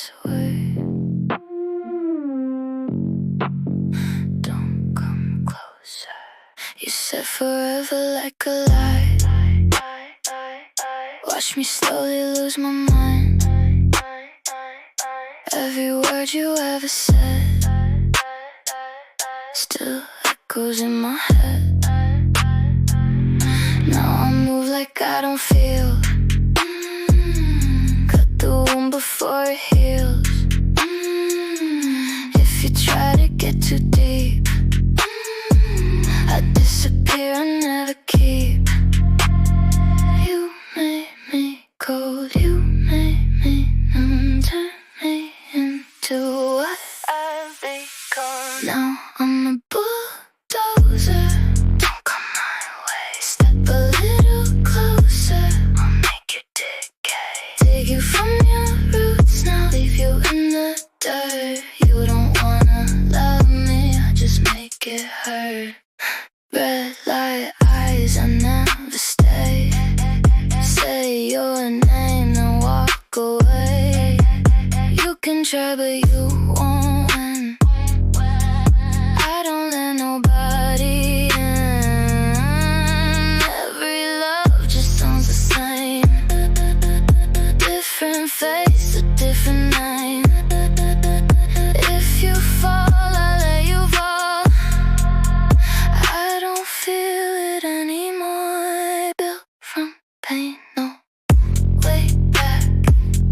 this way. Don't come closer. You said forever like a lie. Watch me slowly lose my mind. Every word you ever said still echoes in my head. Now I move like I don't feel. Cut the wound before it heals. If you try to get too deep, I disappear, I never keep. You made me cold, you made me numb, turn me into what I've become. Now I'm a bulldozer. Don't come my way. Step a little closer, I'll make you decay. Take you from your roots now, leave you in the dirt. You don't wanna love me, I just make it hurt. Red light eyes, I never stay. Say your name, then walk away. You can try, but you won't win. I don't let nobody in. Every love just sounds the same. Different face, a different name. If you fall, I let you fall. I don't feel it anymore. Built from pain, no way back.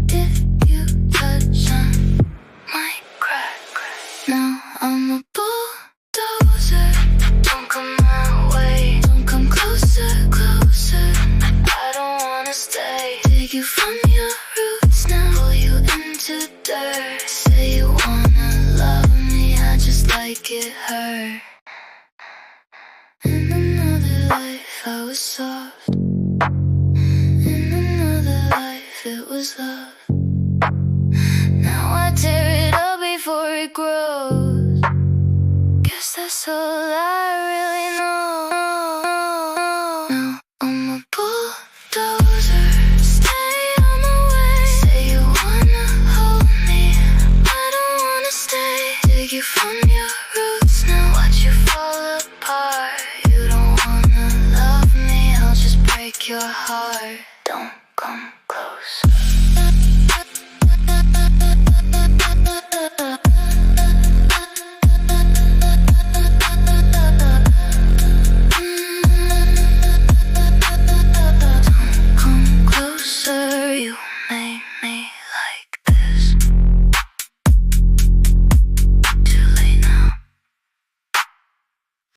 If you touch on my crack, now I'm a bulldozer. Don't come my way. Don't come closer, closer. I don't wanna stay. Take you from your roots now, pull you into dirt. Say you wanna love me, I just like it hurt. In another life I was soft. In another life it was love. Now I tear it up before it grows. Guess that's all I really know. Now I'm a bulldozer. Stay on my way. Say you wanna hold me, I don't wanna stay. Take you from your roots now, watch you fall apart. You don't wanna love me, I'll just break your heart.